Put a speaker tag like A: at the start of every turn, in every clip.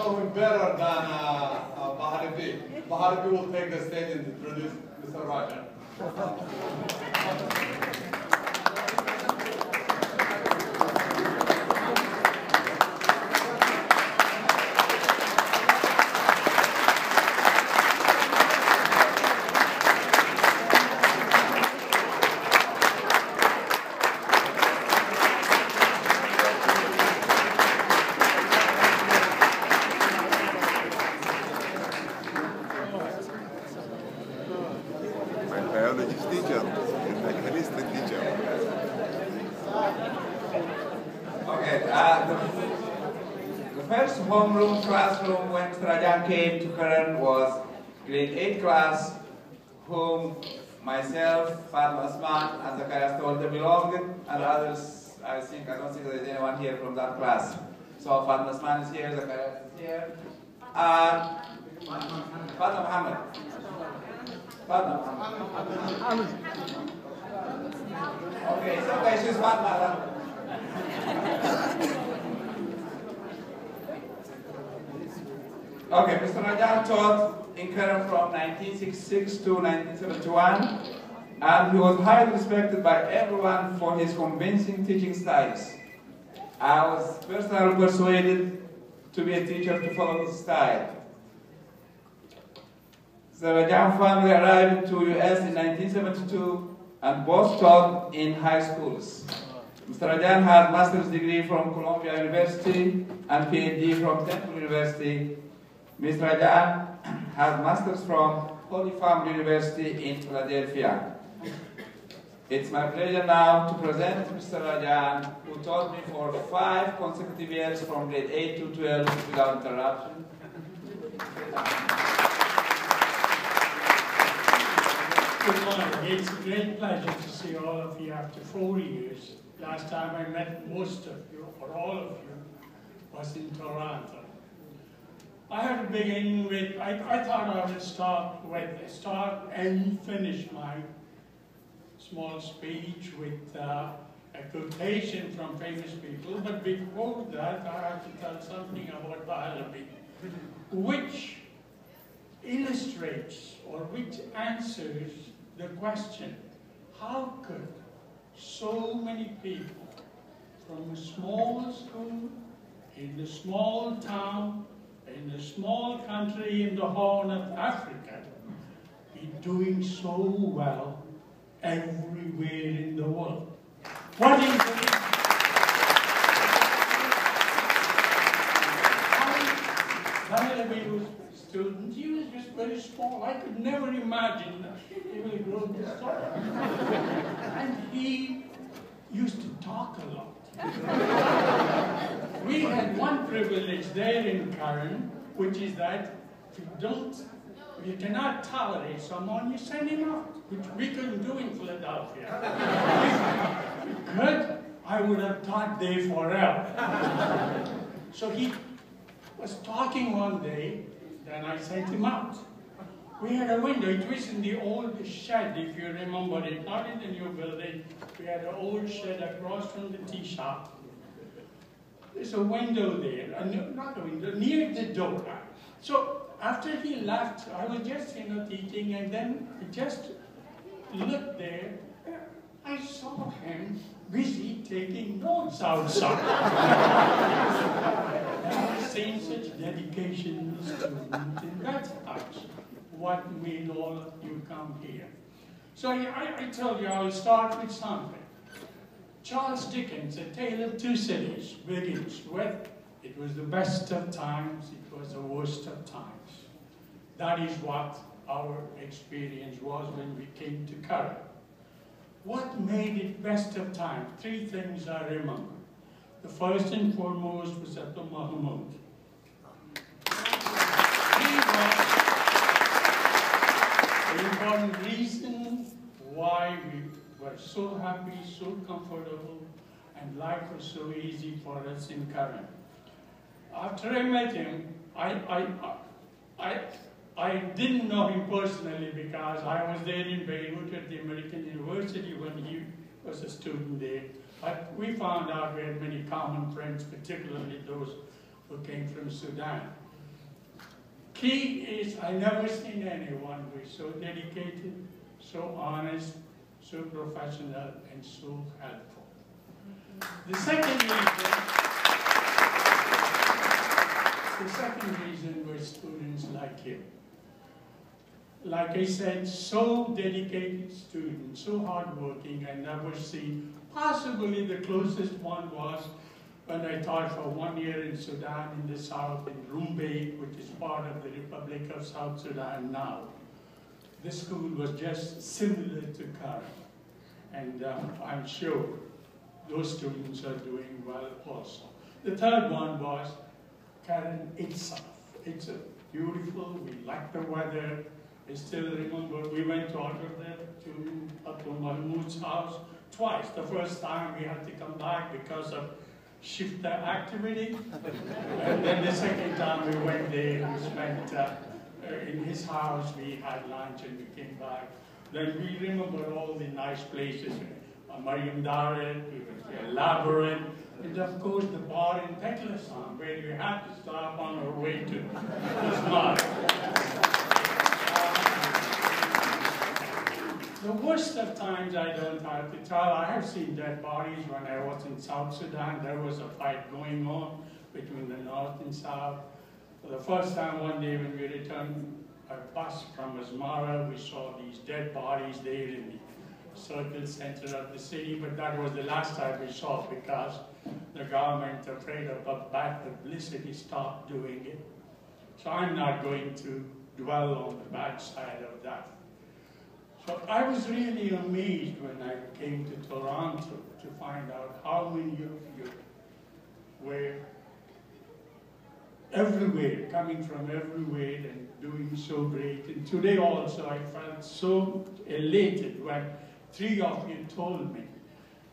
A: performing better than Maharabi. Maharabi will take the stage and introduce Mr. Rajan.
B: Homeroom classroom when Mr. Rajan came to Keren was grade 8 class, whom myself, Fatma Osman, and Zakaria Stolder belonged, and others, I don't think there's anyone here from that class. So Fatma Osman is here, Zakaria is here, and Fatma Muhammad. Fatma Muhammad. Okay, it's okay, she's Fatma. Okay, Mr. Rajan taught in Keren from 1966 to 1971, and he was highly respected by everyone for his convincing teaching styles. I was personally persuaded to be a teacher to follow his style. The Rajan family arrived to US in 1972 and both taught in high schools. Mr. Rajan has master's degree from Columbia University and PhD from Temple University. Mr. Rajan has masters from Holy Family University in Philadelphia. It's my pleasure now to present Mr. Rajan, who taught me for 5 consecutive years from grade 8 to 12 without interruption.
C: Good morning. It's a great pleasure to see all of you after 4 years. Last time I met most of you, or all of you, was in Toronto. I had to begin with, I thought I would start and finish my small speech with a quotation from famous people, but before that I have to tell something about biology, which illustrates or which answers the question, how could so many people from a small school, in a small town, in a small country in the Horn of Africa, be doing so well everywhere in the world? What is the reason? Valerie was a student, he was just very small. I could never imagine that he will grow this tall. And he used to talk a lot. We had one privilege there in Keren, which is that if you cannot tolerate someone, you send him out, which we couldn't do in Philadelphia. If we could, I would have taught there forever. So he was talking one day, then I sent him out. We had a window. It was in the old shed, if you remember it, not in the new building. We had an old shed across from the tea shop. There's a window there, not a window, near the door. So after he left, I was just, teaching, and then I just looked there. I saw him busy taking notes outside. Never seen such dedication in the student in that house. What made all of you come here? So I told you I'll start with something. Charles Dickens' A Tale of Two Cities begins with, it was the best of times, it was the worst of times. That is what our experience was when we came to Keren. What made it best of times? 3 things I remember. The first and foremost was Abdul Mahmoud. He was the important reason why we were so happy, so comfortable, and life was so easy for us in Keren. After I met him, I didn't know him personally because I was there in Beirut at the American University when he was a student there. But we found out we had many common friends, particularly those who came from Sudan. Key is I never seen anyone who is so dedicated, so honest, so professional, and so helpful. The second reason were students like him. Like I said, so dedicated students, so hardworking, I never seen. Possibly the closest one was when I taught for 1 year in Sudan in the south, in Rumbay, which is part of the Republic of South Sudan now. The school was just similar to Keren. And I'm sure those students are doing well also. The third one was Keren itself. It's beautiful, we like the weather. I still remember we went to Abdul Mahmoud's house twice. The first time we had to come back because of shifter activity. And then the second time we went there, we spent in his house, we had lunch and we came back. Then we remember all the nice places. Mariam Daret, we went to Labyrinth, and of course the bar in Teklesan, where you had to stop on our way to Usman. The worst of times I don't have to tell. I have seen dead bodies when I was in South Sudan. There was a fight going on between the North and South. For the first time one day when we returned a bus from Asmara, we saw these dead bodies there in the circle center of the city, but that was the last time we saw it because the government, afraid of bad publicity, stopped doing it. So I'm not going to dwell on the bad side of that. So I was really amazed when I came to Toronto to find out how many of you were everywhere, coming from everywhere and doing so great. And today also I felt so elated when 3 of you told me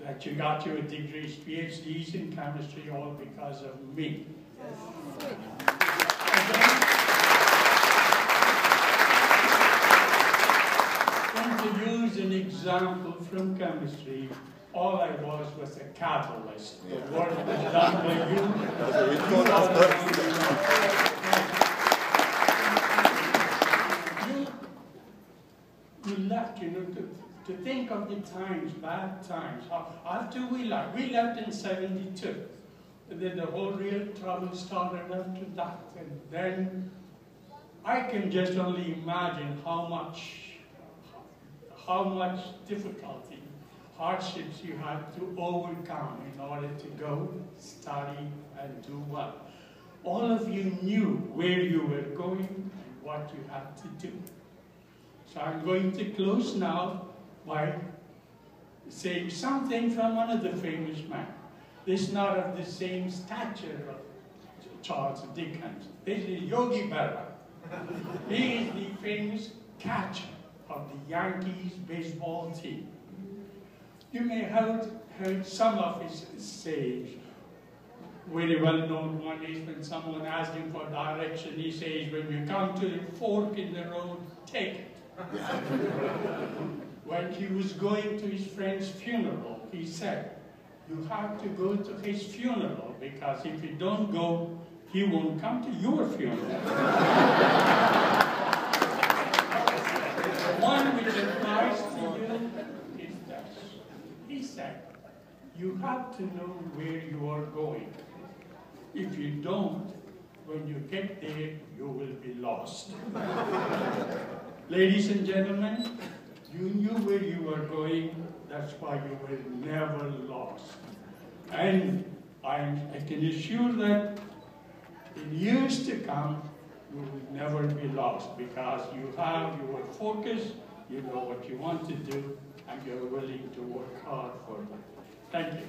C: that you got your degrees, PhDs in chemistry, all because of me. To use an example from chemistry, all I was a catalyst. The work was done by you. You left, to think of the times, bad times. After we left in 72. And then the whole real trouble started after that. And then I can just only imagine how much difficulty, hardships you had to overcome in order to go, study, and do well. All of you knew where you were going and what you had to do. So I'm going to close now by saying something from another famous man. This is not of the same stature of Charles Dickens. This is Yogi Berra. He is the famous catcher of the Yankees baseball team. You may have heard some of his sayings. Very well known one is when someone asked him for direction, he says, when you come to the fork in the road, take it. When he was going to his friend's funeral, he said, you have to go to his funeral because if you don't go, he won't come to your funeral. One which applies to you is this. He said, you have to know where you are going. If you don't, when you get there, you will be lost. Ladies and gentlemen, you knew where you were going, that's why you were never lost. And I can assure that in years to come, you will never be lost because you have your focus, you know what you want to do, and you're willing to work hard for it. Thank you.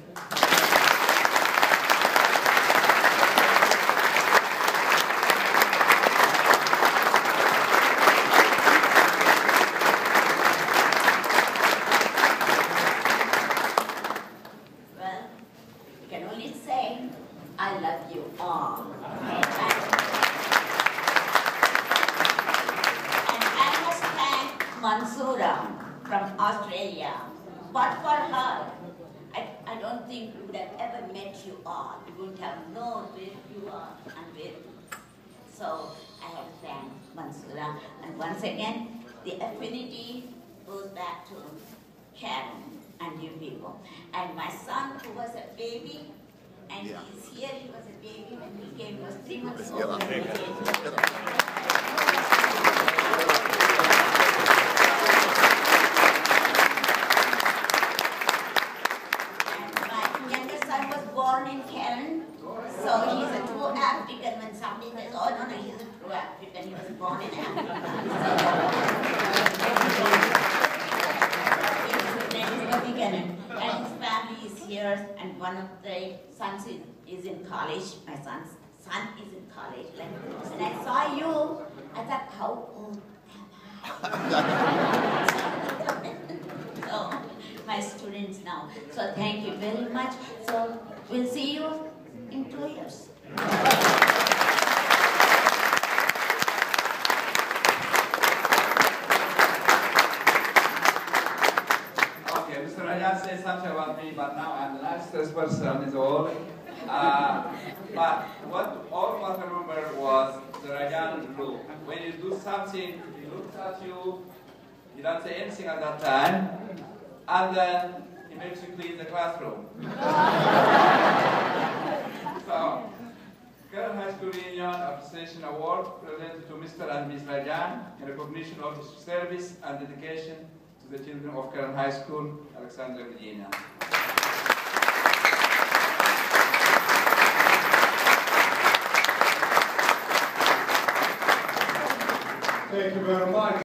D: You are. You wouldn't have known where you are and where. So I have to thank once again, the affinity goes back to Keren and you people. And my son, who was a baby, and he's here, he was a baby when he came, he was 3 months old. Born in Keren, so he's a true African. When somebody says, oh no, he's a true African, he was born in Africa. His name is Keren, and his family is here, and one of the sons is in college. My son's son is in college. Like, when I saw you, I thought, how old am I? So, my students now. So thank you very much. So we'll see you in 2 years.
B: Okay, Mr. Rajan said something about me, but now I'm the nicest person in the world. But what all of us remember was the Rajan look. When you do something, he looks at you, he doesn't say anything at that time, and then he makes you clean the classroom. So, Keren High School Union Appreciation Award presented to Mr. and Ms. Rajan in recognition of his service and dedication to the children of Keren High School, Alexandria, Virginia.
A: Thank you very much.